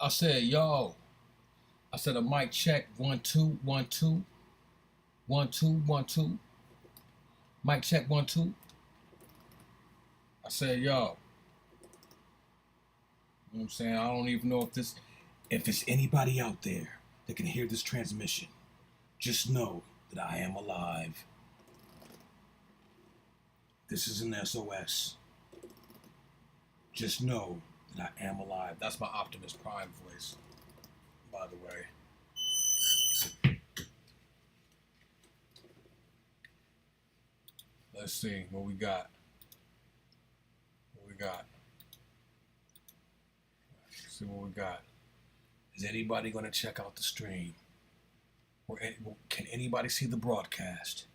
I said, yo. I said a mic check. 1 2 1 2 1 2 1 2. Mic check 1 2. I said, yo. You know what I'm saying? I don't even know if there's anybody out there that can hear this transmission. Just know that I am alive. This is an SOS. Just know that I am alive. That's my Optimus Prime voice, by the way. Let's see what we got. Let's see what we got. Is anybody going to check out the stream? Or can anybody see the broadcast?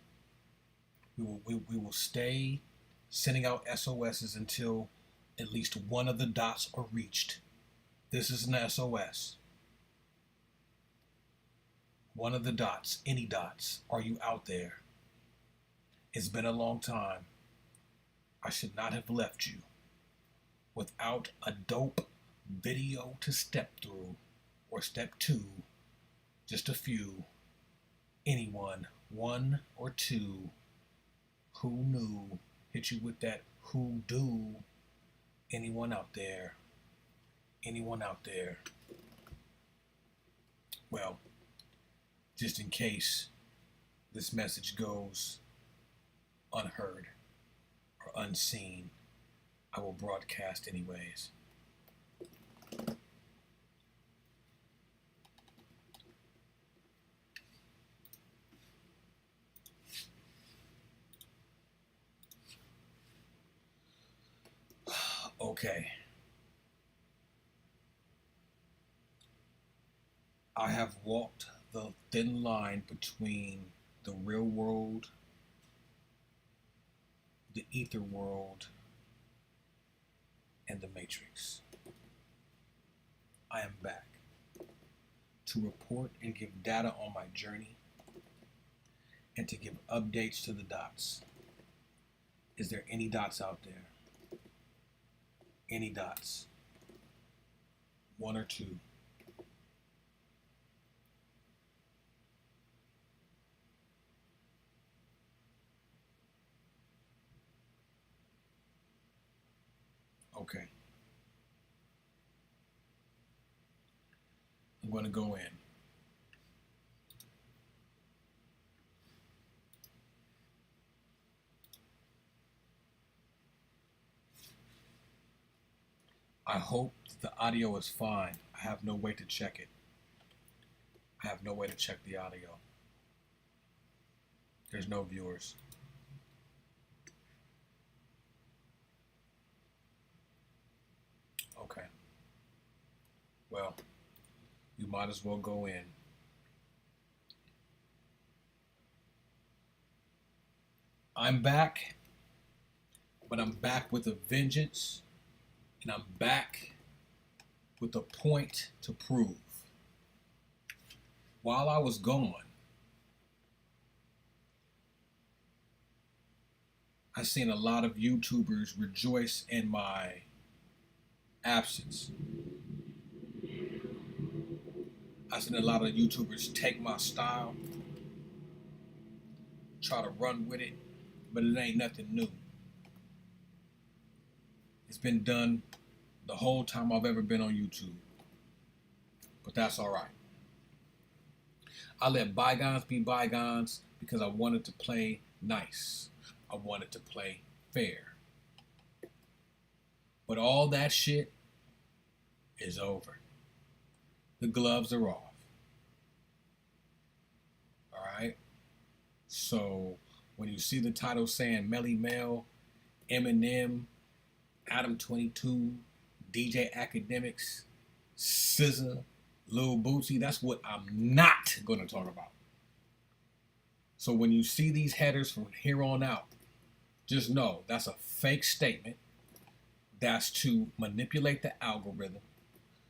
We will stay sending out SOSs until at least one of the dots are reached. This is an SOS. One of the dots, any dots, are you out there? It's been a long time. I should not have left you without a dope video to step through, or step two, just a few. Anyone, one or two, who knew, hit you with that who do. Anyone out there? Anyone out there? Well, just in case this message goes unheard or unseen, I will broadcast anyways. Okay. I have walked the thin line between the real world, the ether world, and the matrix. I am back to report and give data on my journey and to give updates to the dots. Is there any dots out there? Any dots? One or two? Okay. I'm going to go in. I hope the audio is fine. I have no way to check it. I have no way to check the audio. There's no viewers. Okay. Well, you might as well go in. I'm back, but I'm back with a vengeance, and I'm back with a point to prove. While I was gone, I seen a lot of YouTubers rejoice in my absence. I seen a lot of YouTubers take my style, try to run with it, but it ain't nothing new. It's been done the whole time I've ever been on YouTube. But that's all right. I let bygones be bygones because I wanted to play nice. I wanted to play fair. But all that shit is over. The gloves are off. All right? So when you see the title saying Melle Mel, Eminiem, Adam 22, DJ Akademiks, SZA, Lil Boosie, that's what I'm not going to talk about. So when you see these headers from here on out, just know that's a fake statement. That's to manipulate the algorithm,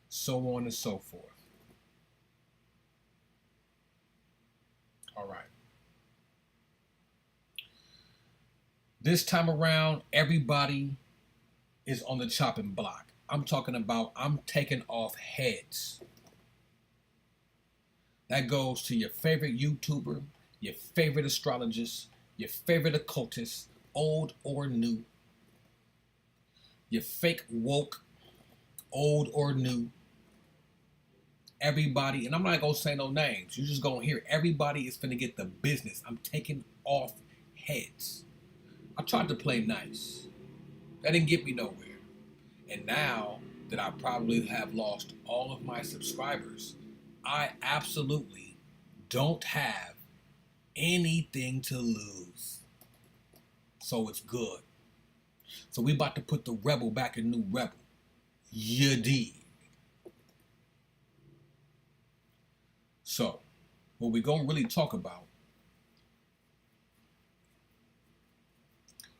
so on and so forth. All right. This time around, everybody is on the chopping block. I'm talking about I'm taking off heads. That goes to your favorite YouTuber, your favorite astrologist, your favorite occultist, old or new, your fake woke, old or new. Everybody, and I'm not gonna say no names. You're just gonna hear everybody is finna get the business. I'm taking off heads. I tried to play nice. That didn't get me nowhere. And now that I probably have lost all of my subscribers, I absolutely don't have anything to lose. So it's good. So we about to put the rebel back in new rebel. You dig? So, what we're going to really talk about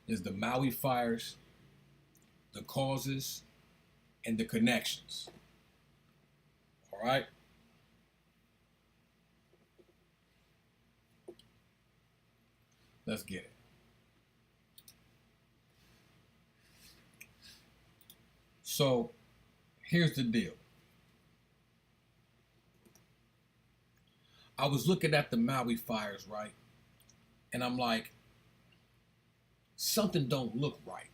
is the Maui fires, the causes, and the connections. All right? Let's get it. So, here's the deal. I was looking at the Maui fires, right? And I'm like, something don't look right.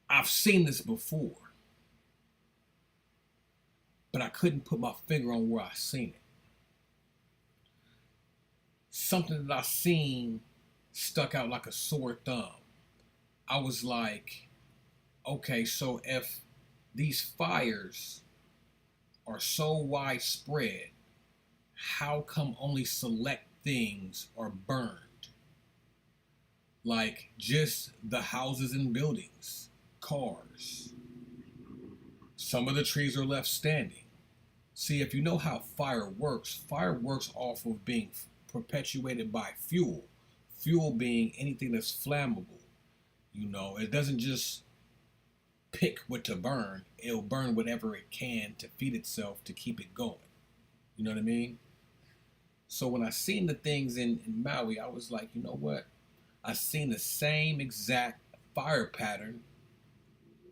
I've seen this before, but I couldn't put my finger on where I seen it. Something that I seen stuck out like a sore thumb. I was like, okay, so if these fires are so widespread, how come only select things are burned? Like just the houses and buildings, cars. Some of the trees are left standing. See, if you know how fire works off of being perpetuated by fuel. Fuel being anything that's flammable. You know, it doesn't just pick what to burn. It'll burn whatever it can to feed itself to keep it going. You know what I mean? So when I seen the things in Maui, I was like, you know what? I seen the same exact fire pattern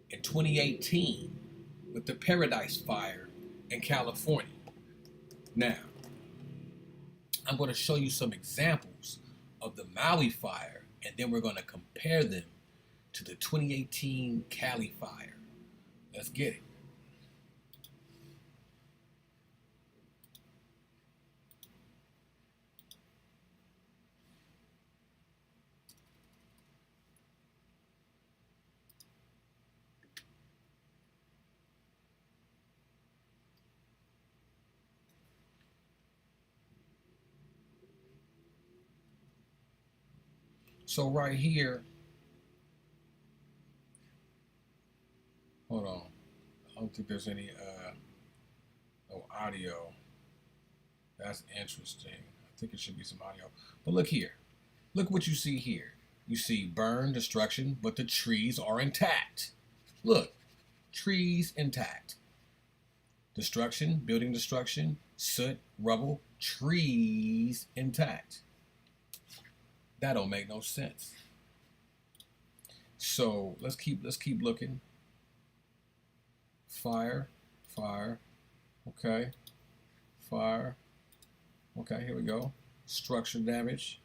in 2018 with the Paradise Fire in California. Now, I'm going to show you some examples of the Maui fire, and then we're going to compare them to the 2018 Cali fire. Let's get it. So right here, hold on. I don't think there's any no audio. That's interesting. I think it should be some audio. But look here. Look what you see here. You see burn, destruction, but the trees are intact. Look, trees intact. Destruction, building destruction, soot, rubble, trees intact. That don't make no sense. So let's keep looking. Fire, okay, fire, okay, here we go. Structure damage,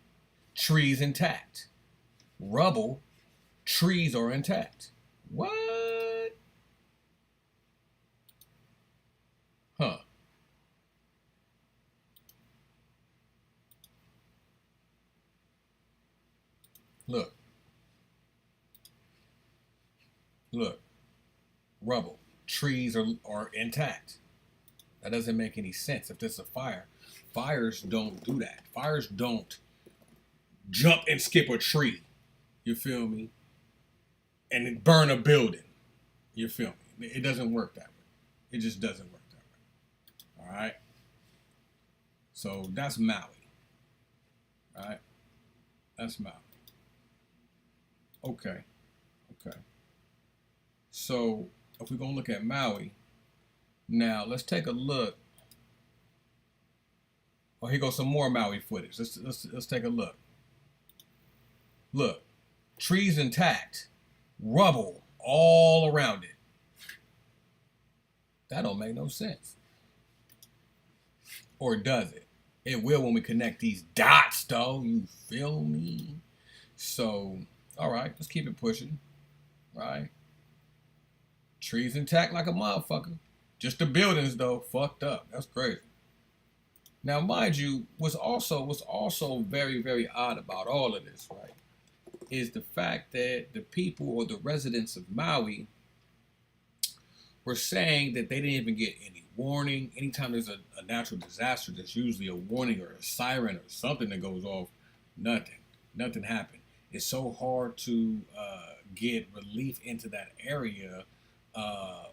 trees intact. Rubble, trees are intact. What? Huh. Look. Rubble. Trees are intact. That doesn't make any sense. If there's a fire, fires don't do that. Fires don't jump and skip a tree. You feel me? And burn a building. You feel me? It doesn't work that way. It just doesn't work that way. All right? So that's Maui. All right? That's Maui. Okay. So if we're going to look at Maui, now let's take a look. Oh, here goes some more Maui footage. Let's take a look. Look, trees intact, rubble all around it. That don't make no sense. Or does it? It will when we connect these dots, though. You feel me? So, all right, let's keep it pushing. Right? Trees intact like a motherfucker. Just the buildings, though, fucked up. That's crazy. Now, mind you, what's also very, very odd about all of this, right, is the fact that the people or the residents of Maui were saying that they didn't even get any warning. Anytime there's a natural disaster, there's usually a warning or a siren or something that goes off. Nothing happened. It's so hard to get relief into that area.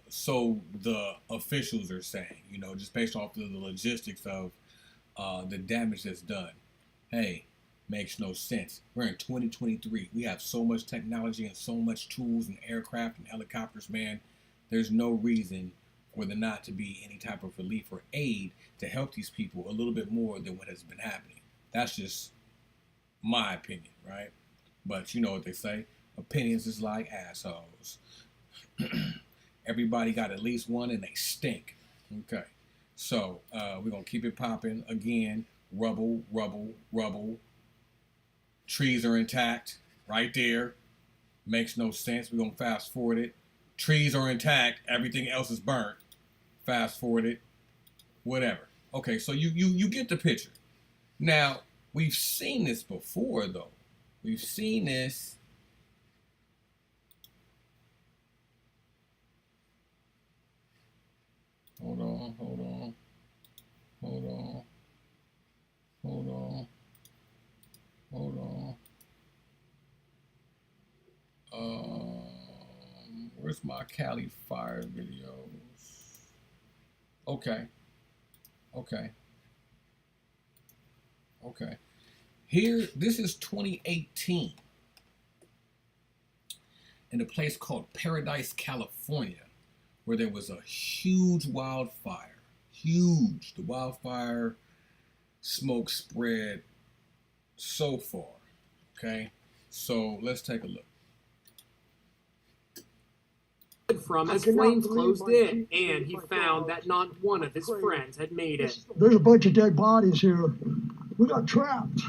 So the officials are saying, you know, just based off of the logistics of the damage that's done. Hey, makes no sense. We're in 2023. We have so much technology and so much tools and aircraft and helicopters, man. There's no reason for there not to be any type of relief or aid to help these people a little bit more than what has been happening. That's just my opinion, right? But you know what they say. Opinions is like assholes. Everybody got at least one and they stink. Okay. So we're going to keep it popping. Again, rubble. Trees are intact right there. Makes no sense. We're going to fast forward it. Trees are intact. Everything else is burnt. Fast forward it. Whatever. Okay, so you get the picture. Now, we've seen this before, though. We've seen this. Hold on. Where's my Cali Fire videos? Okay. Here, this is 2018 in a place called Paradise, California, where there was a huge wildfire. Huge. The wildfire smoke spread so far. Okay? So let's take a look. From as flames closed in, and he found that not one of his friends had made it. There's a bunch of dead bodies here. We got trapped.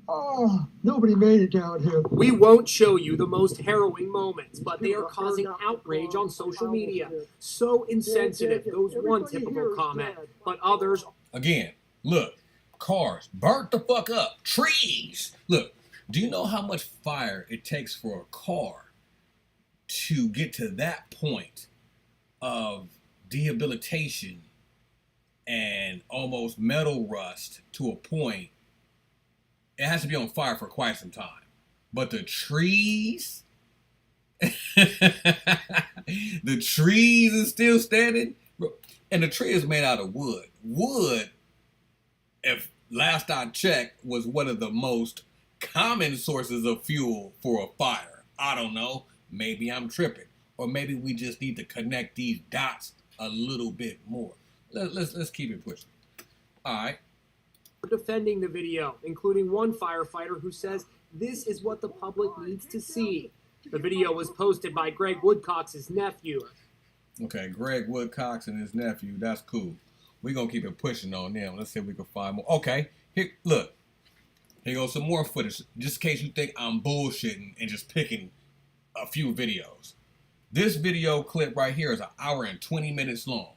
Oh, nobody made it down here. We won't show you the most harrowing moments, but they are causing outrage on social media. So insensitive, goes one typical comment, but others... Again, look, cars burnt the fuck up. Trees. Look, do you know how much fire it takes for a car to get to that point of debilitation and almost metal rust to a point? It has to be on fire for quite some time. But the trees, the trees is still standing. And the tree is made out of wood. Wood, if last I checked, was one of the most common sources of fuel for a fire. I don't know. Maybe I'm tripping. Or maybe we just need to connect these dots a little bit more. Let's keep it pushing. All right. Defending the video, including one firefighter who says this is what the public needs to see. The video was posted by Greg Woodcock's nephew. Okay, Greg Woodcock and his nephew. That's cool. We're going to keep it pushing on them. Let's see if we can find more. Okay, here, look. Here goes some more footage. Just in case you think I'm bullshitting and just picking a few videos. This video clip right here is 1 hour and 20 minutes long.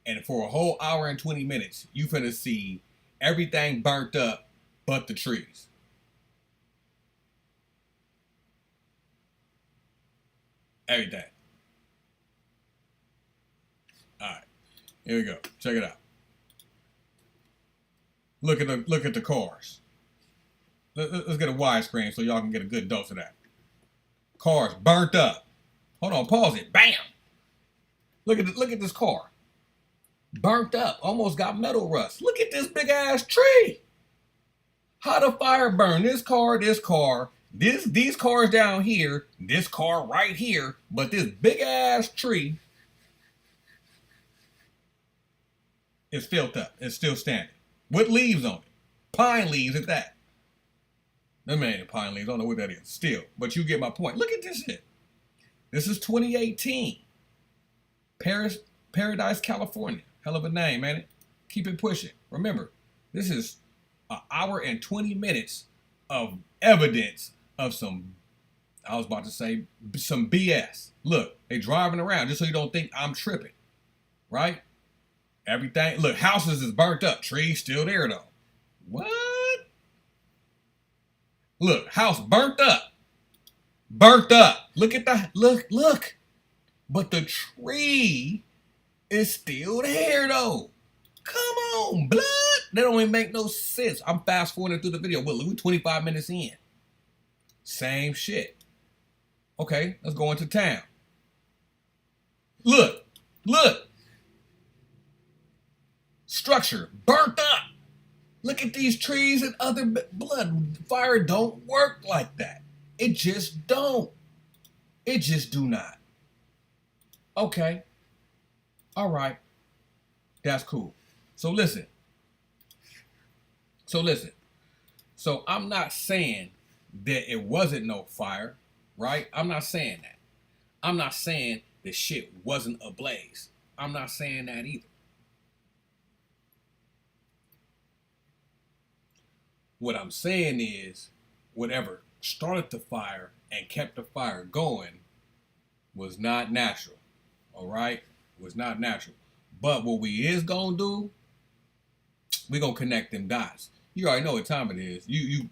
And for a whole hour and 20 minutes, you finna see everything burnt up but the trees. Everything. Alright. Here we go. Check it out. Look at the cars. Let's get a widescreen so y'all can get a good dose of that. Cars burnt up. Hold on, pause it. Bam! Look at this car. Burnt up, almost got metal rust. Look at this big ass tree. How the fire burn this car, these cars down here, this car right here, but this big ass tree is filled up. It's still standing with leaves on it, pine leaves at that. Them ain't pine leaves. I don't know what that is. Still, but you get my point. Look at this shit. This is 2018. Paradise, California. Hell of a name, ain't it? Keep it pushing. Remember, this is an hour and 20 minutes of evidence of some, I was about to say, some BS. Look, they driving around just so you don't think I'm tripping, right? Everything, look, houses is burnt up. Trees still there, though. What? Look, house burnt up. Burnt up. Look at the, look. But the tree is still there, though. Come on, blood. That don't even make no sense. I'm fast forwarding through the video. Well, we're 25 minutes in. Same shit. Okay, let's go into town. Look. Structure burnt up. Look at these trees and other blood. Fire don't work like that. It just don't. It just do not. Okay. All right. That's cool. So listen. So I'm not saying that it wasn't no fire, right? I'm not saying that. I'm not saying the shit wasn't ablaze. I'm not saying that either. What I'm saying is, whatever started the fire and kept the fire going was not natural. All right? Was not natural. But what we is gonna do, we gonna connect them dots. You already know what time it is. You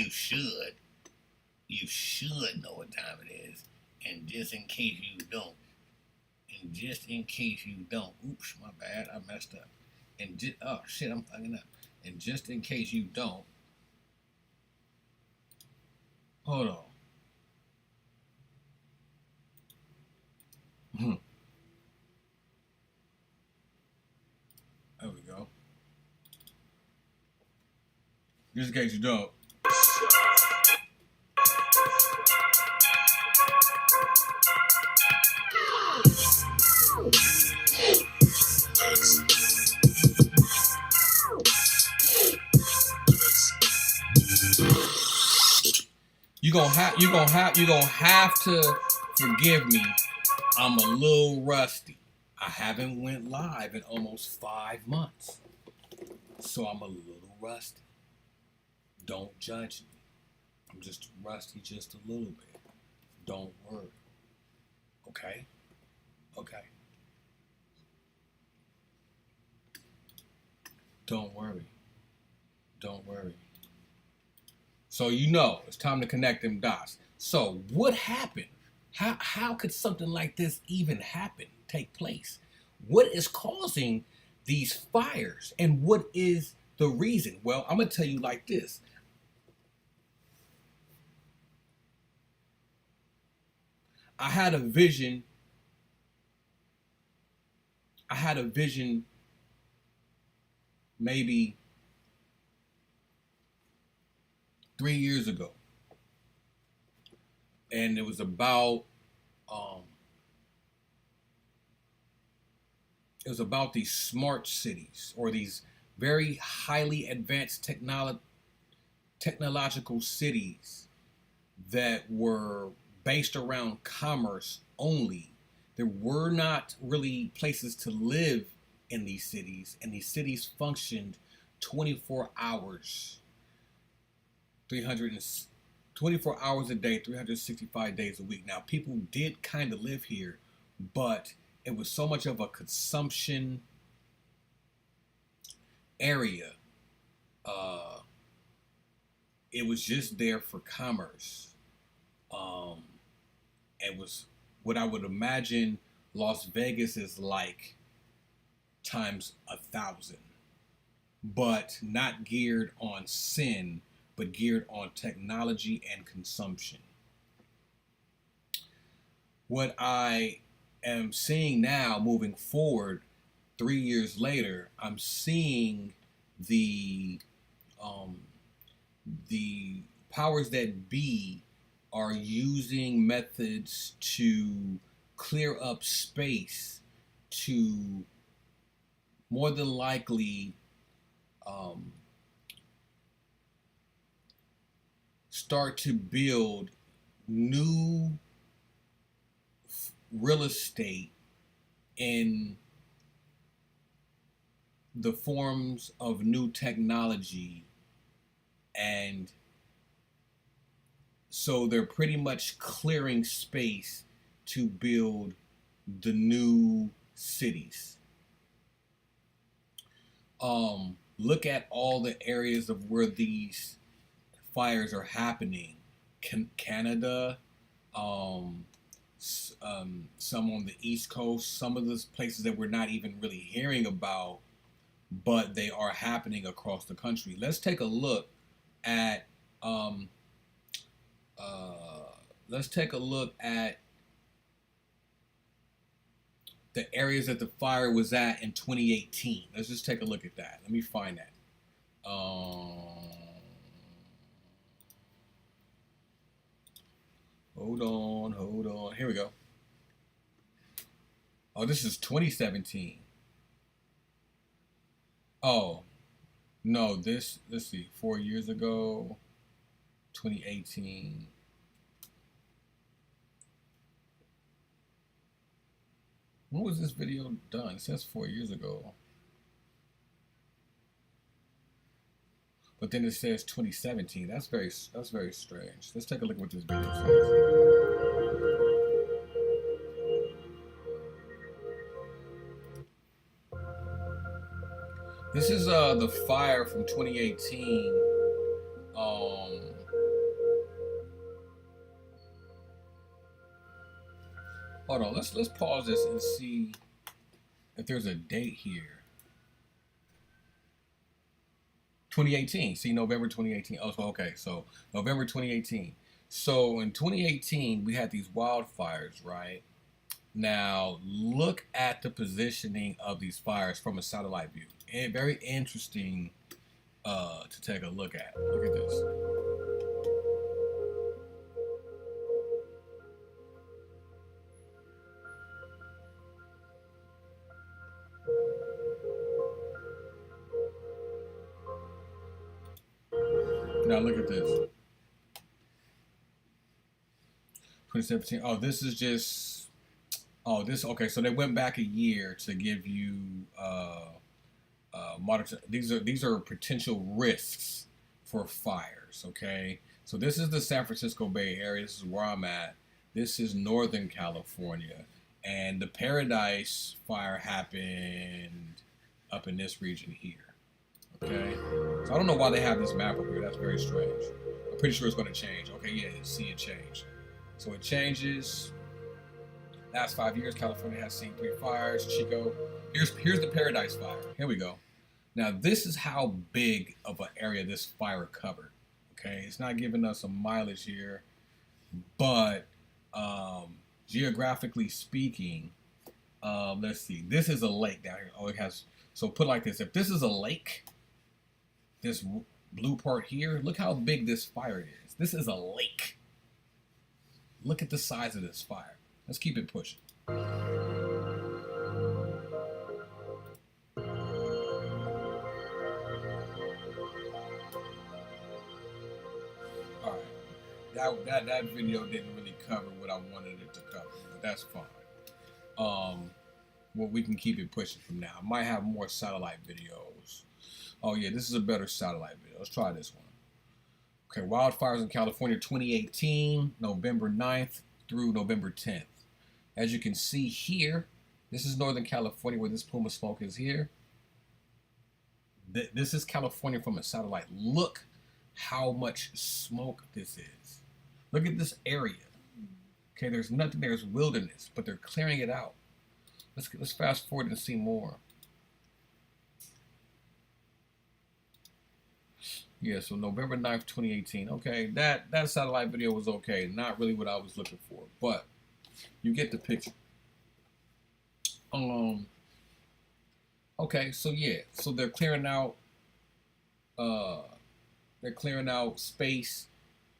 should. You should know what time it is. And just in case you don't. Oops, my bad. I messed up. Oh shit, I'm fucking up. And just in case you don't. Hold on. There we go. Just in case you don't. You gonna have to forgive me. I'm a little rusty. I haven't went live in almost 5 months. So I'm a little rusty. Don't judge me. I'm just rusty just a little bit. Don't worry. Okay? Okay. Don't worry. Don't worry. So you know, it's time to connect them dots. So what happened? How could something like this even happen, take place? What is causing these fires? And what is the reason? Well, I'm going to tell you like this. I had a vision maybe 3 years ago. And it was about these smart cities, or these very highly advanced technological cities that were based around commerce only. There were not really places to live in these cities, and these cities functioned 24 hours, 24 hours a day, 365 days a week. Now, people did kind of live here, but it was so much of a consumption area. It was just there for commerce. It was what I would imagine Las Vegas is like times 1,000, but not geared on sin, but geared on technology and consumption. What I am seeing now, moving forward, 3 years later, I'm seeing the powers that be are using methods to clear up space to more than likely start to build new real estate in the forms of new technology, and so they're pretty much clearing space to build the new cities. Look at all the areas of where these fires are happening. Canada, some on the East Coast, some of those places that we're not even really hearing about, but they are happening across the country. Let's take a look at the areas that the fire was at in 2018. Let's just take a look at that. Let me find that. Hold on. Here we go. Oh, this is 2017. Oh, no, let's see, 4 years ago, 2018. When was this video done? It says 4 years ago. But then it says 2017. That's very strange. Let's take a look at what this video says. This is the fire from 2018. Hold on, let's pause this and see if there's a date here. 2018. See, November 2018. Oh, okay. So November 2018. So in 2018, we had these wildfires, right? Now look at the positioning of these fires from a satellite view. And very interesting to take a look at. Look at this. Now look at this. 2017. Oh, this is just. Oh, this. Okay, so they went back a year to give you monitor. These are potential risks for fires. Okay, so this is the San Francisco Bay Area. This is where I'm at. This is Northern California, and the Paradise fire happened up in this region here. Okay, so I don't know why they have this map up here. That's very strange. I'm pretty sure it's going to change. Okay, yeah, see it change. So it changes. Last 5 years, California has seen 3 fires. Chico. Here's the Paradise fire. Here we go. Now this is how big of an area this fire covered. Okay, it's not giving us a mileage here, but geographically speaking, let's see. This is a lake down here. Oh, it has. So put it like this: if this is a lake, this blue part here, look how big this fire is. This is a lake. Look at the size of this fire. Let's keep it pushing. All right. That video didn't really cover what I wanted it to cover, but that's fine. Well, we can keep it pushing from now. I might have more satellite videos. Oh yeah, this is a better satellite video. Let's try this one. Okay, wildfires in California 2018, November 9th through November 10th. As you can see here, this is Northern California where this plume of smoke is here. This is California from a satellite. Look how much smoke this is. Look at this area. Okay, there's nothing, there's wilderness, but they're clearing it out. Let's fast forward and see more. Yeah, so November 9th, 2018. Okay, that satellite video was okay. Not really what I was looking for, but you get the picture. Okay, so yeah, so they're clearing out space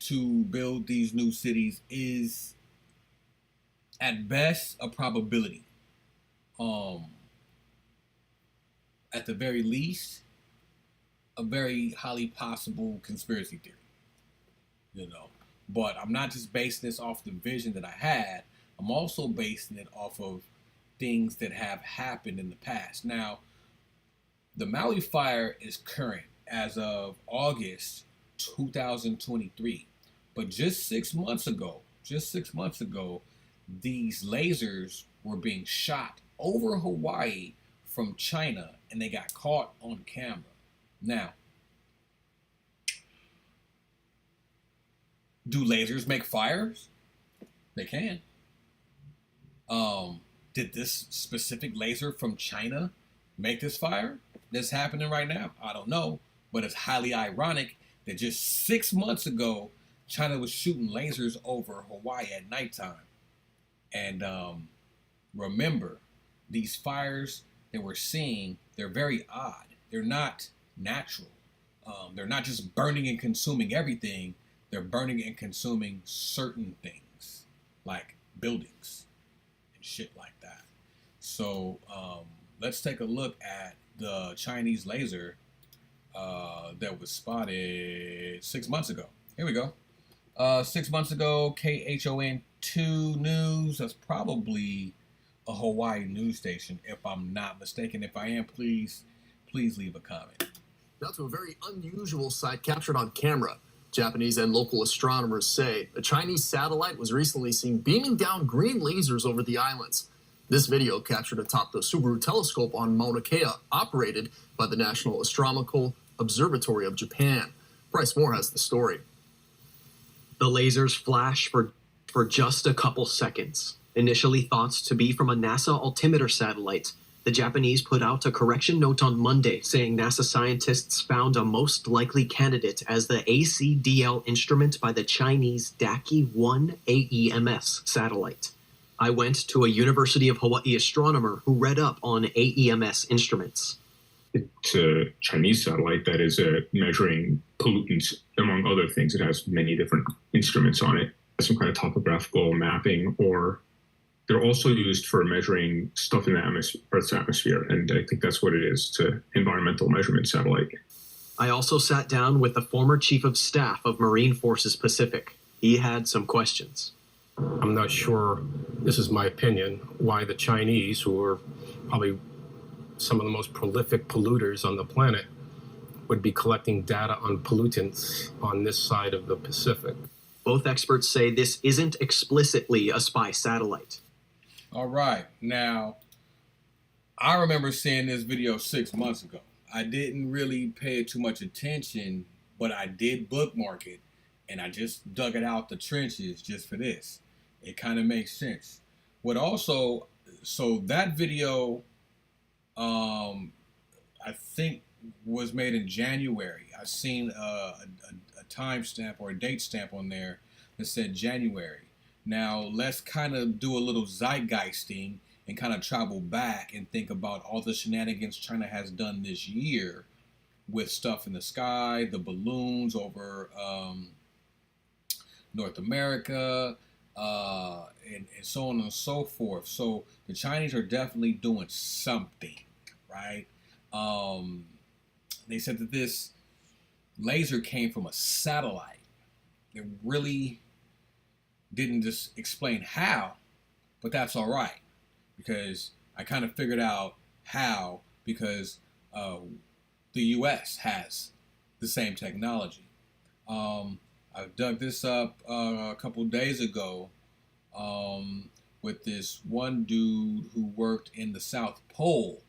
to build these new cities is at best a probability. At the very least, a very highly possible conspiracy theory, you know. But I'm not just basing this off the vision that I had, I'm also basing it off of things that have happened in the past. Now, the Maui fire is current as of August 2023. But just 6 months ago, these lasers were being shot over Hawaii from China and they got caught on camera. Now, do lasers make fires? They can. Did this specific laser from China make this fire that's happening right now? I don't know, but it's highly ironic that just 6 months ago, China was shooting lasers over Hawaii at nighttime. And remember, these fires that we're seeing, they're very odd. They're not natural. They're not just burning and consuming everything. They're burning and consuming certain things, like buildings and shit like that. So let's take a look at the Chinese laser that was spotted 6 months ago. Here we go. 6 months ago, KHON2 News. That's probably a Hawaii news station, if I'm not mistaken. If I am, please leave a comment. Now to a very unusual sight captured on camera. Japanese and local astronomers say a Chinese satellite was recently seen beaming down green lasers over the islands. This video captured atop the Subaru telescope on Mauna Kea, operated by the National Astronomical Observatory of Japan. Bryce Moore has the story. The lasers flash for just a couple seconds. Initially thought to be from a NASA altimeter satellite, the Japanese put out a correction note on Monday saying NASA scientists found a most likely candidate as the ACDL instrument by the Chinese Daki-1 AEMS satellite. I went to a University of Hawaii astronomer who read up on AEMS instruments. It's a Chinese satellite that is measuring pollutants, among other things. It has many different instruments on it, some kind of topographical mapping, or they're also used for measuring stuff in the Earth's atmosphere. And I think that's what it is. It's an environmental measurement satellite. I also sat down with the former chief of staff of Marine Forces Pacific. He had some questions. I'm not sure, this is my opinion, why the Chinese, who are probably some of the most prolific polluters on the planet, would be collecting data on pollutants on this side of the Pacific. Both experts say this isn't explicitly a spy satellite. All right. Now, I remember seeing this video 6 months ago. I didn't really pay too much attention, but I did bookmark it, and I just dug it out the trenches just for this. It kind of makes sense. What also, so that video, I think was made in January. I seen a timestamp or a date stamp on there that said January. Now let's kind of do a little zeitgeisting and kind of travel back and think about all the shenanigans China has done this year with stuff in the sky, the balloons over North America, and so on and so forth. So the Chinese are definitely doing something, right? They said that this laser came from a satellite. It really didn't just explain how, but that's all right, because I kind of figured out how, because the U.S. has the same technology. I dug this up a couple days ago with this one dude who worked in the South Pole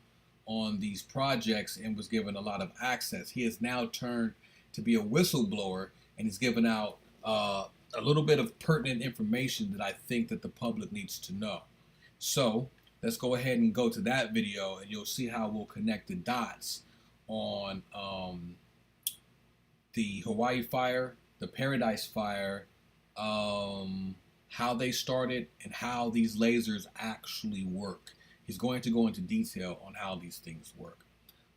on these projects and was given a lot of access. He has now turned to be a whistleblower, and he's given out a little bit of pertinent information that I think that the public needs to know. So let's go ahead and go to that video, and you'll see how we'll connect the dots on the Hawaii fire, the Paradise fire, how they started, and how these lasers actually work. He's going to go into detail on how these things work.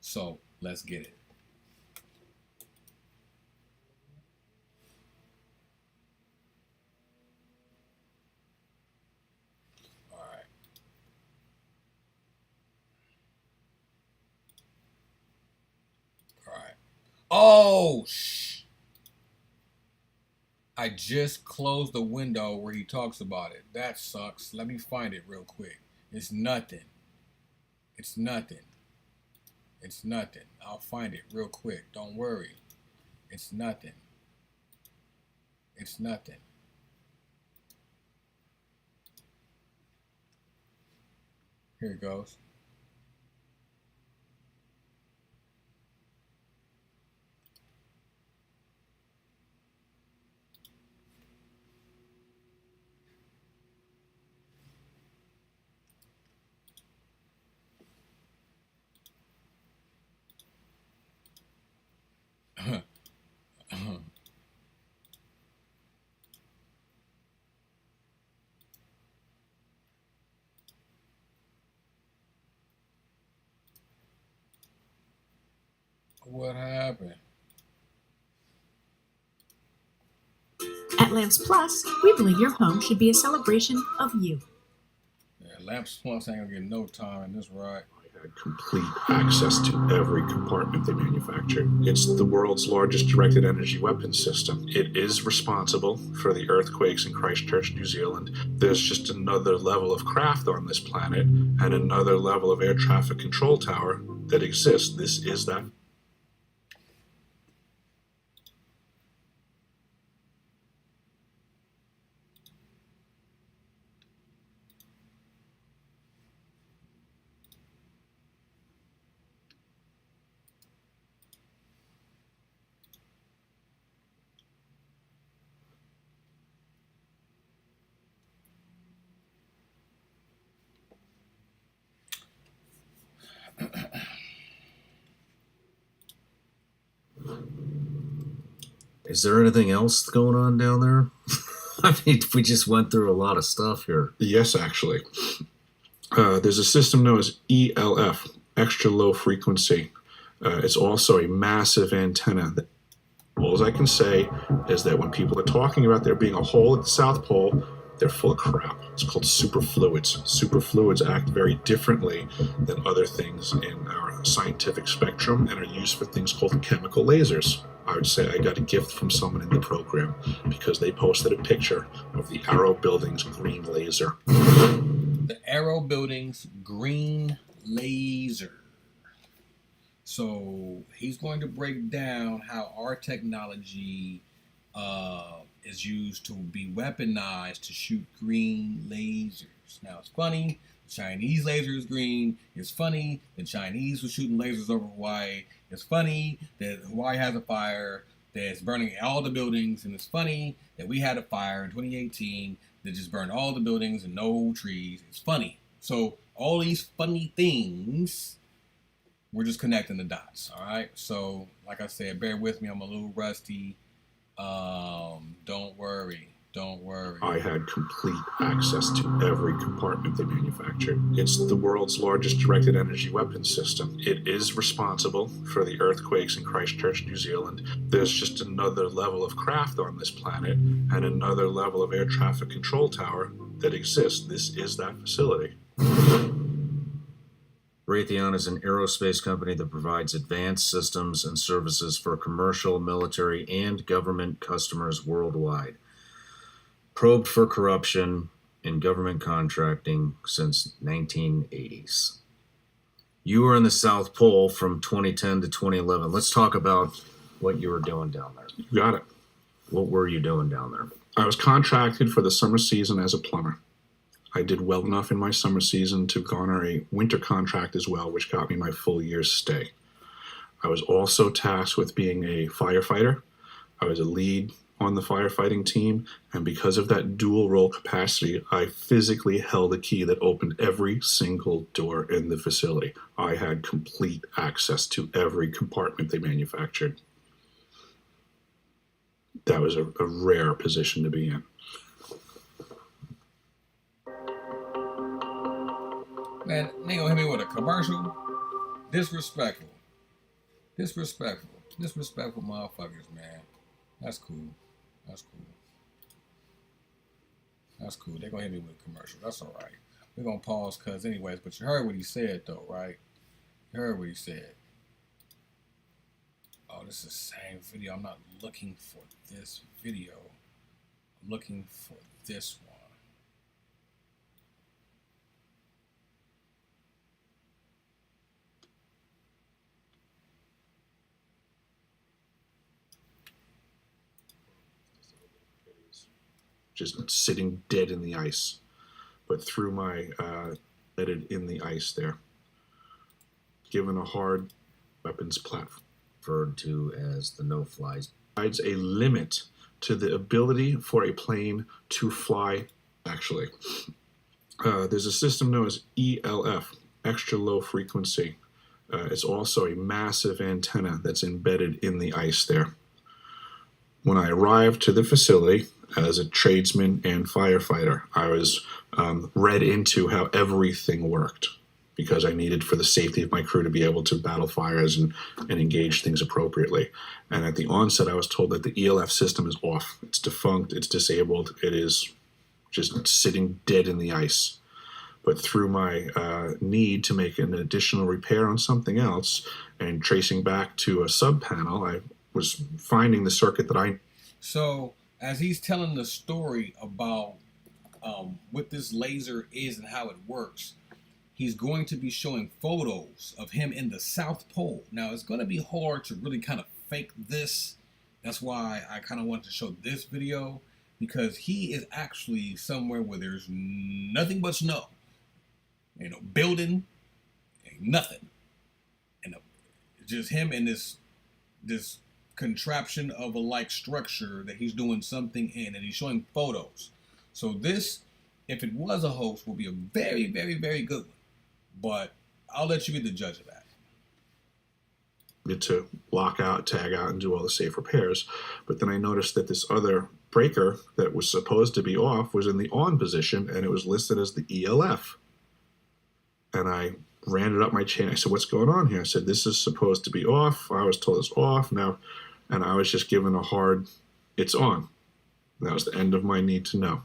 So let's get it. All right. All right. Oh, I just closed the window where he talks about it. That sucks. Let me find it real quick. It's nothing. It's nothing. It's nothing. I'll find it real quick. Don't worry. It's nothing. It's nothing. Here it goes. What happened? At Lamps Plus, we believe your home should be a celebration of you. Yeah, Lamps Plus ain't gonna get no time in this ride. I had complete access to every compartment they manufactured. It's the world's largest directed energy weapons system. It is responsible for the earthquakes in Christchurch, New Zealand. There's just another level of craft on this planet and another level of air traffic control tower that exists. This is that. Is there anything else going on down there? I mean, we just went through a lot of stuff here. Yes, actually. There's a system known as ELF, extra low frequency. It's also a massive antenna. All I can say is that when people are talking about there being a hole at the South Pole, they're full of crap. It's called superfluids. Superfluids act very differently than other things in our scientific spectrum and are used for things called chemical lasers. I would say I got a gift from someone in the program because they posted a picture of the Arrow Building's green laser. The Arrow Building's green laser. So he's going to break down how our technology is used to be weaponized to shoot green lasers. Now it's funny, the Chinese laser is green. It's funny, the Chinese were shooting lasers over Hawaii. It's funny that Hawaii has a fire that's burning all the buildings. And it's funny that we had a fire in 2018 that just burned all the buildings and no trees. It's funny. So all these funny things, we're just connecting the dots, all right? So, like I said, bear with me. I'm a little rusty. Don't worry. Don't worry. I had complete access to every compartment they manufactured. It's the world's largest directed energy weapons system. It is responsible for the earthquakes in Christchurch, New Zealand. There's just another level of craft on this planet and another level of air traffic control tower that exists. This is that facility. Raytheon is an aerospace company that provides advanced systems and services for commercial, military, and government customers worldwide. Probed for corruption in government contracting since 1980s. You were in the South Pole from 2010 to 2011. Let's talk about what you were doing down there. You got it. What were you doing down there? I was contracted for the summer season as a plumber. I did well enough in my summer season to garner a winter contract as well, which got me my full year's stay. I was also tasked with being a firefighter. I was a lead on the firefighting team, and because of that dual role capacity, I physically held a key that opened every single door in the facility. I had complete access to every compartment they manufactured. That was a rare position to be in. Man, they gonna hit me with a commercial? Disrespectful. Disrespectful. Disrespectful motherfuckers, man. That's cool. That's cool. That's cool. They're gonna hit me with a commercial. That's alright. We're gonna pause cause anyways, but you heard what he said though, right? You heard what he said. Oh, this is the same video. I'm not looking for this video. I'm looking for this one. Just sitting dead in the ice, but through my embedded in the ice there, given a hard weapons platform Referred to as the no-fly zone. provides a limit to the ability for a plane to fly. Actually, there's a system known as ELF, extra low frequency. It's also a massive antenna that's embedded in the ice there. When I arrived to the facility as a tradesman and firefighter, I was read into how everything worked because I needed for the safety of my crew to be able to battle fires and engage things appropriately. And at the onset, I was told that the ELF system is off. It's defunct, it's disabled, it is just sitting dead in the ice. But through my need to make an additional repair on something else and tracing back to a sub panel, I was finding the circuit that I... So as he's telling the story about what this laser is and how it works, he's going to be showing photos of him in the South Pole. Now, it's going to be hard to really kind of fake this. That's why I kind of wanted to show this video, because he is actually somewhere where there's nothing but snow. You know, building, nothing. And just him in this contraption of a like structure that he's doing something in, and he's showing photos. So this, if it was a hoax, will be a very, very, very good one. But I'll let you be the judge of that. To lock out, tag out, and do all the safe repairs. But then I noticed that this other breaker that was supposed to be off was in the on position, and it was listed as the ELF. And I ran it up my chain. I said, what's going on here? I said, this is supposed to be off. I was told it's off now. And I was just given a hard, it's on. And that was the end of my need to know.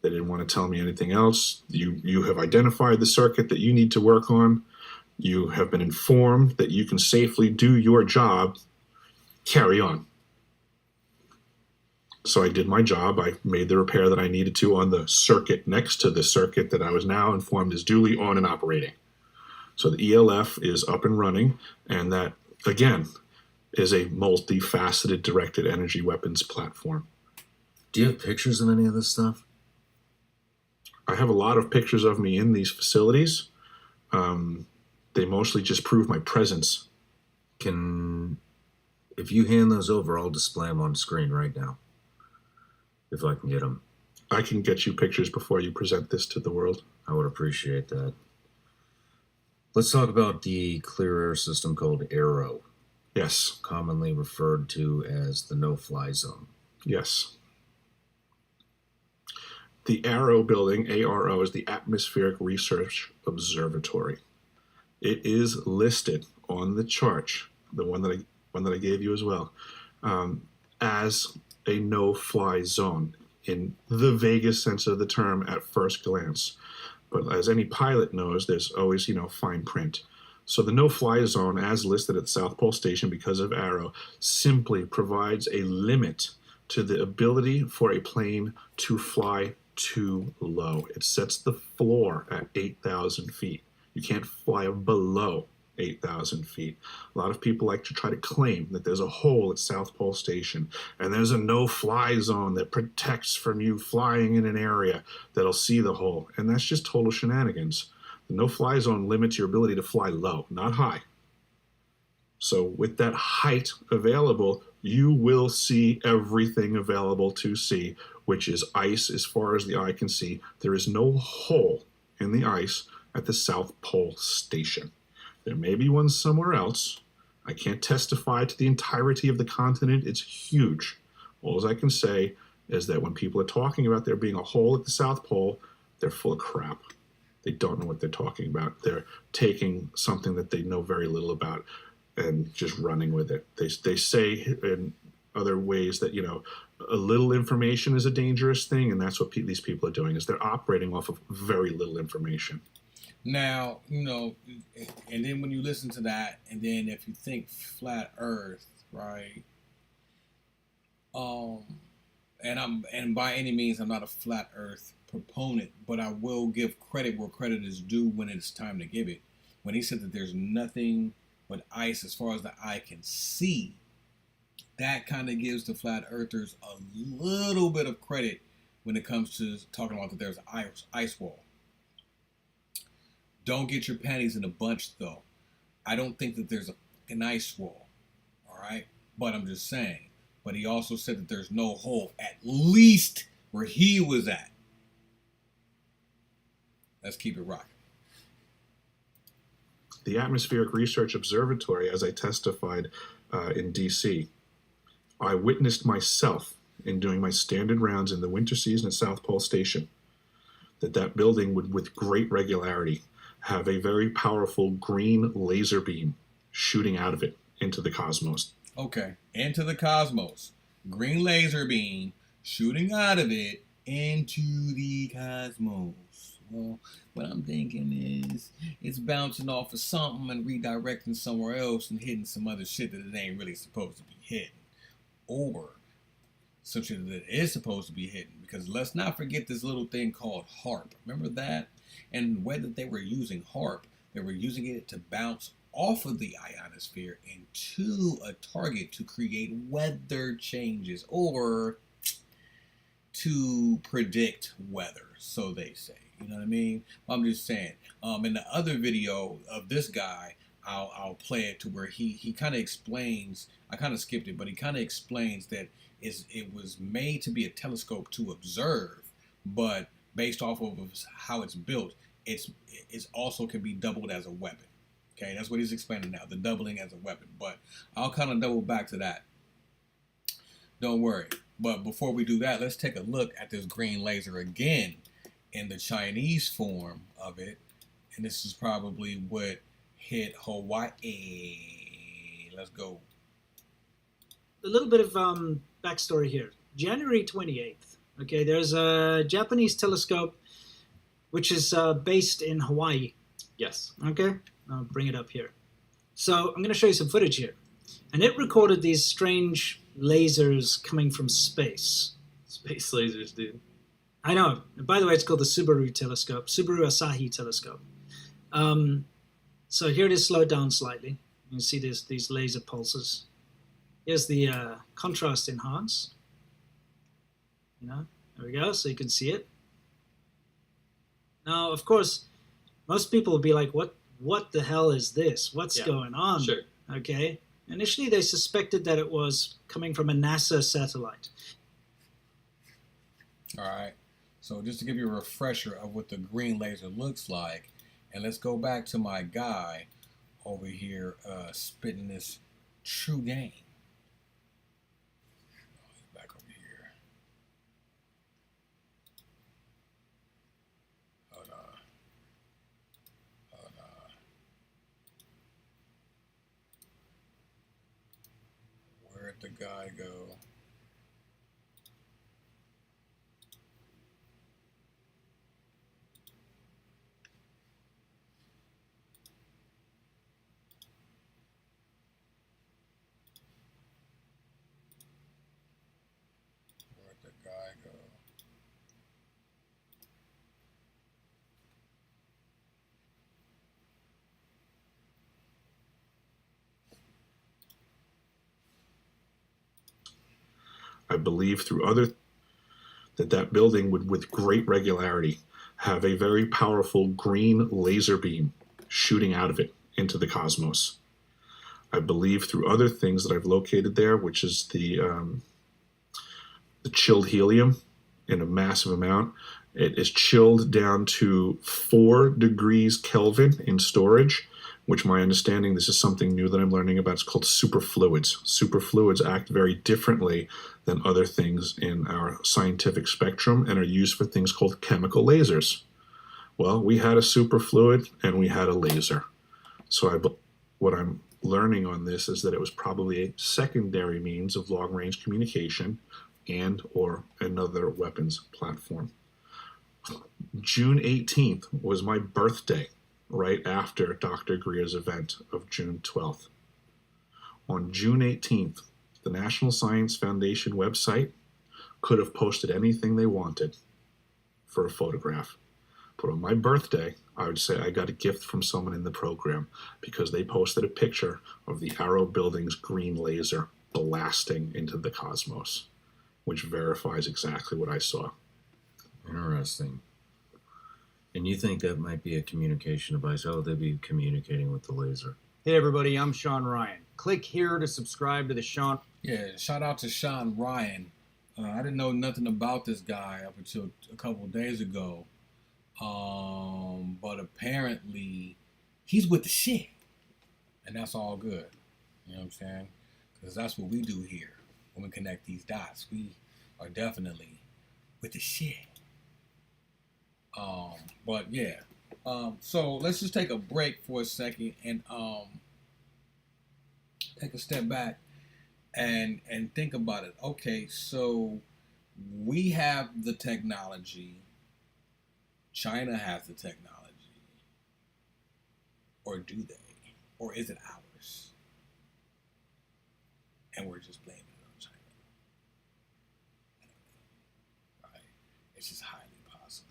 They didn't want to tell me anything else. You have identified the circuit that you need to work on. You have been informed that you can safely do your job. Carry on. So I did my job. I made the repair that I needed to on the circuit next to the circuit that I was now informed is duly on and operating. So the ELF is up and running, and that, again, is a multifaceted directed energy weapons platform. Do you have pictures of any of this stuff? I have a lot of pictures of me in these facilities. They mostly just prove my presence. If you hand those over, I'll display them on screen right now. If I can get them. I can get you pictures before you present this to the world. I would appreciate that. Let's talk about the clear air system called ARROW. Yes. Commonly referred to as the no-fly zone. Yes. The ARROW building, ARO, is the Atmospheric Research Observatory. It is listed on the chart, the one that I gave you as well, as a no-fly zone in the vaguest sense of the term at first glance. But as any pilot knows, there's always, fine print. So the no-fly zone, as listed at South Pole Station because of ARROW, simply provides a limit to the ability for a plane to fly too low. It sets the floor at 8,000 feet. You can't fly below 8,000 feet. A lot of people like to try to claim that there's a hole at South Pole Station and there's a no-fly zone that protects from you flying in an area that'll see the hole. And that's just total shenanigans. The no-fly zone limits your ability to fly low, not high. So with that height available, you will see everything available to see, which is ice as far as the eye can see. There is no hole in the ice at the South Pole Station. There may be one somewhere else. I can't testify to the entirety of the continent. It's huge. All I can say is that when people are talking about there being a hole at the South Pole, they're full of crap. They don't know what they're talking about. They're taking something that they know very little about and just running with it. They say in other ways that, a little information is a dangerous thing, and that's what these people are doing, is they're operating off of very little information. Now, and then when you listen to that, and then if you think flat Earth, right? and by any means, I'm not a flat Earth proponent, but I will give credit where credit is due when it's time to give it. When he said that there's nothing but ice as far as the eye can see, that kind of gives the flat earthers a little bit of credit when it comes to talking about that there's an ice wall. Don't get your panties in a bunch, though. I don't think that there's an ice wall, all right? But I'm just saying. But he also said that there's no hole, at least where he was at. Let's keep it rocking. The Atmospheric Research Observatory, as I testified in D.C., I witnessed myself in doing my standard rounds in the winter season at South Pole Station, that building would, with great regularity, have a very powerful green laser beam shooting out of it into the cosmos. Okay, into the cosmos. Green laser beam shooting out of it into the cosmos. Well, what I'm thinking is it's bouncing off of something and redirecting somewhere else and hitting some other shit that it ain't really supposed to be hitting. Or some shit that it is supposed to be hitting. Because let's not forget this little thing called HARP. Remember that? And the way that they were using HARP, they were using it to bounce off of the ionosphere into a target to create weather changes or to predict weather, so they say. You know what I mean? I'm just saying. In the other video of this guy, I'll play it to where he kind of explains. I kind of skipped it, but he kind of explains that it was made to be a telescope to observe, but based off of how it's built, it's also can be doubled as a weapon. Okay, that's what he's explaining now, the doubling as a weapon. But I'll kind of double back to that. Don't worry. But before we do that, let's take a look at this green laser again in the Chinese form of it. And this is probably what hit Hawaii. Let's go. A little bit of backstory here. January 28th. Okay, there's a Japanese telescope which is based in Hawaii. Yes. Okay, I'll bring it up here. So I'm going to show you some footage here. And it recorded these strange lasers coming from space. Space lasers, dude. I know. By the way, it's called the Subaru telescope, Subaru Asahi telescope. So here it is slowed down slightly. You can see these laser pulses. Here's the contrast enhance. You know, there we go, so you can see it. Now, of course, most people will be like, what the hell is this? What's going on? Sure. Okay. Initially, they suspected that it was coming from a NASA satellite. All right. So just to give you a refresher of what the green laser looks like, and let's go back to my guy over here spitting this true game. Back over here. Hold on. Where'd the guy go? I believe through that building would, with great regularity, have a very powerful green laser beam shooting out of it into the cosmos. I believe through other things that I've located there, which is the chilled helium in a massive amount. It is chilled down to 4 degrees Kelvin in storage, which my understanding, this is something new that I'm learning about. It's called superfluids. Superfluids act very differently than other things in our scientific spectrum and are used for things called chemical lasers. Well, we had a superfluid and we had a laser. So what I'm learning on this is that it was probably a secondary means of long-range communication and or another weapons platform. June 18th was my birthday, right after Dr. Greer's event of June 12th. On June 18th, the National Science Foundation website could have posted anything they wanted for a photograph. But on my birthday, I would say I got a gift from someone in the program because they posted a picture of the Arrow Building's green laser blasting into the cosmos, which verifies exactly what I saw. Interesting. And you think that might be a communication device? How would they be communicating with the laser? Hey everybody, I'm Sean Ryan. Click here to subscribe to the Sean. Yeah, shout out to Sean Ryan. I didn't know nothing about this guy up until a couple of days ago. But apparently he's with the shit. And that's all good. You know what I'm saying? Because that's what we do here when we connect these dots. We are definitely with the shit. But yeah. So let's just take a break for a second and take a step back and think about it. Okay, so we have the technology. China has the technology. Or do they? Or is it ours? And we're just blaming it on China. I don't know. Right? It's just highly possible.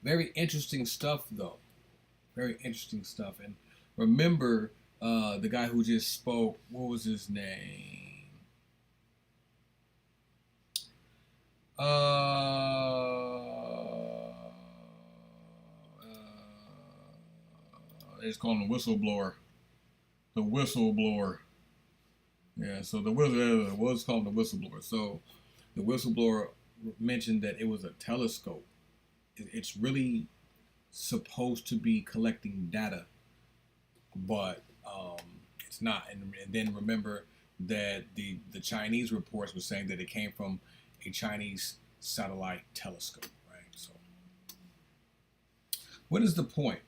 Very interesting stuff, though. Very interesting stuff. And remember, the guy who just spoke, what was his name? They just call him the whistleblower. The whistleblower. Yeah, so the whistle was called the whistleblower. So the whistleblower mentioned that it was a telescope. It's really supposed to be collecting data, but it's not. And then remember that the Chinese reports were saying that it came from a Chinese satellite telescope, right? So what is the point?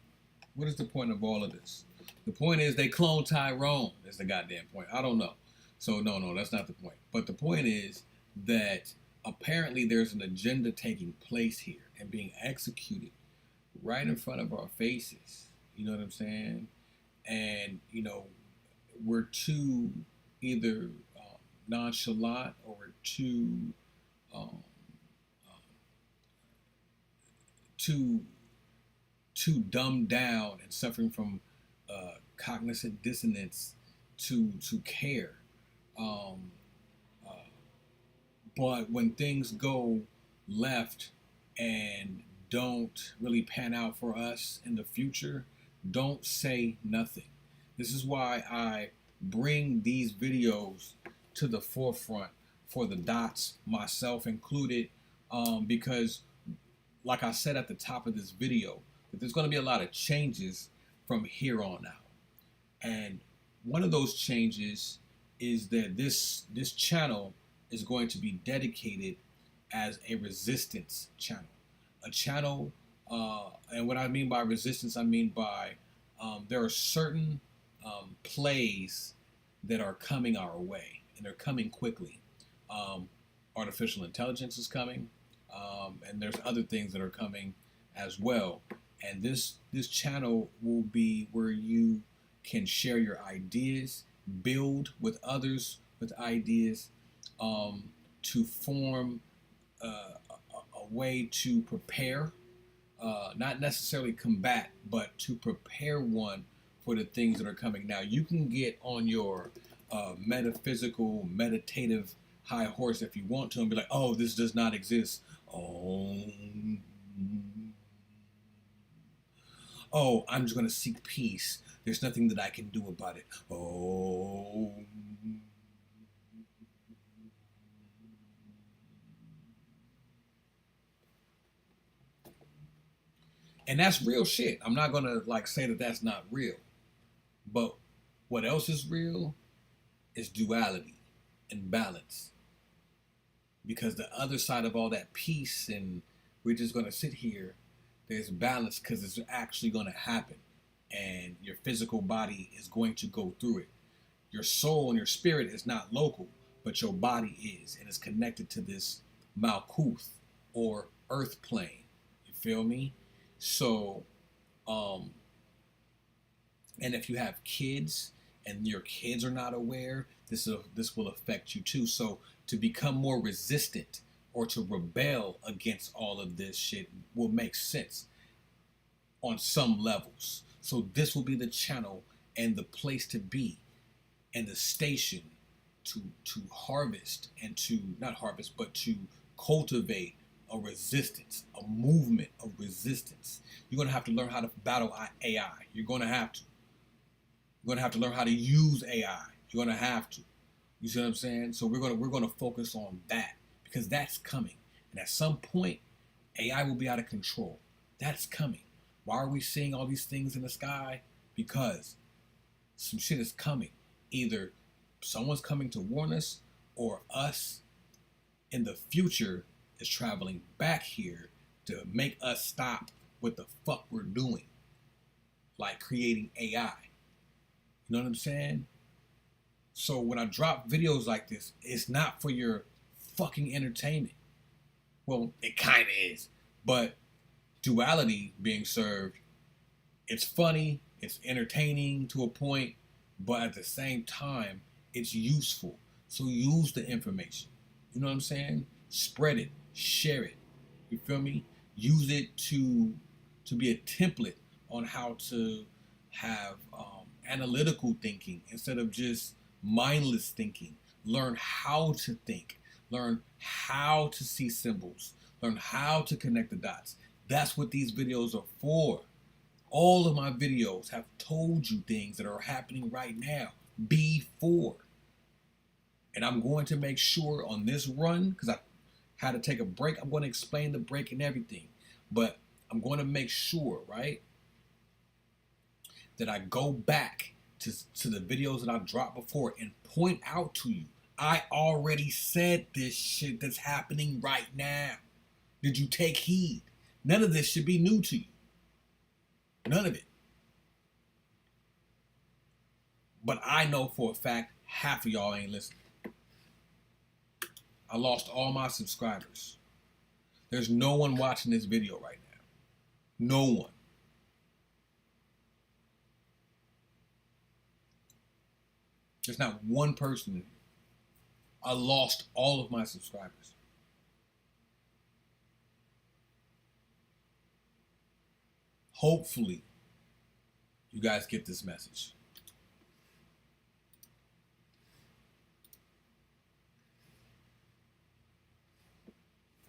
What is the point of all of this? The point is they cloned Tyrone is the goddamn point. I don't know. So no, that's not the point. But the point is that apparently there's an agenda taking place here and being executed right in front of our faces. You know what I'm saying? And, you know, we're too either nonchalant or we're too dumbed down and suffering from cognizant dissonance to care. But when things go left and don't really pan out for us in the future, don't say nothing. This is why I bring these videos to the forefront for the dots, myself included, because like I said at the top of this video, that there's going to be a lot of changes from here on out. And one of those changes is that this channel is going to be dedicated as a resistance channel. A channel, and what I mean by resistance, I mean by there are certain plays that are coming our way, and they're coming quickly. Artificial intelligence is coming, and there's other things that are coming as well. And this channel will be where you can share your ideas, build with others with ideas, to form a way to prepare, not necessarily combat, but to prepare one for the things that are coming. Now, you can get on your metaphysical, meditative high horse if you want to and be like, oh, this does not exist. Oh, I'm just going to seek peace. There's nothing that I can do about it. Oh. And that's real shit. I'm not going to like say that that's not real. But what else is real is duality and balance. Because the other side of all that peace and we're just going to sit here, there's balance because it's actually going to happen. And your physical body is going to go through it. Your soul and your spirit is not local, but your body is. And it's connected to this Malkuth or earth plane. You feel me? So, And if you have kids and your kids are not aware, this will affect you too. So to become more resistant or to rebel against all of this shit will make sense on some levels. So this will be the channel and the place to be and the station to harvest and to not harvest but to cultivate a resistance, a movement of resistance. You're going to have to learn how to battle AI. You're going to have to. You're going to have to learn how to use AI. You're going to have to. You see what I'm saying? So we're going to focus on that because that's coming. And at some point, AI will be out of control. That's coming. Why are we seeing all these things in the sky? Because some shit is coming. Either someone's coming to warn us, or us in the future is traveling back here to make us stop what the fuck we're doing. Like creating AI. You know what I'm saying? So when I drop videos like this, it's not for your fucking entertainment. Well, it kind of is. But duality being served, it's funny, it's entertaining to a point, but at the same time, it's useful. So use the information. You know what I'm saying? Spread it, share it. You feel me? Use it to be a template on how to have analytical thinking instead of just mindless thinking. Learn how to think. Learn how to see symbols. Learn how to connect the dots. That's what these videos are for. All of my videos have told you things that are happening right now before. And I'm going to make sure on this run, because I had to take a break, I'm going to explain the break and everything. But I'm going to make sure, right, that I go back to the videos that I dropped before and point out to you, I already said this shit that's happening right now. Did you take heed? None of this should be new to you. None of it. But I know for a fact half of y'all ain't listening. I lost all my subscribers. There's no one watching this video right now. No one. There's not one person. I lost all of my subscribers. Hopefully, you guys get this message.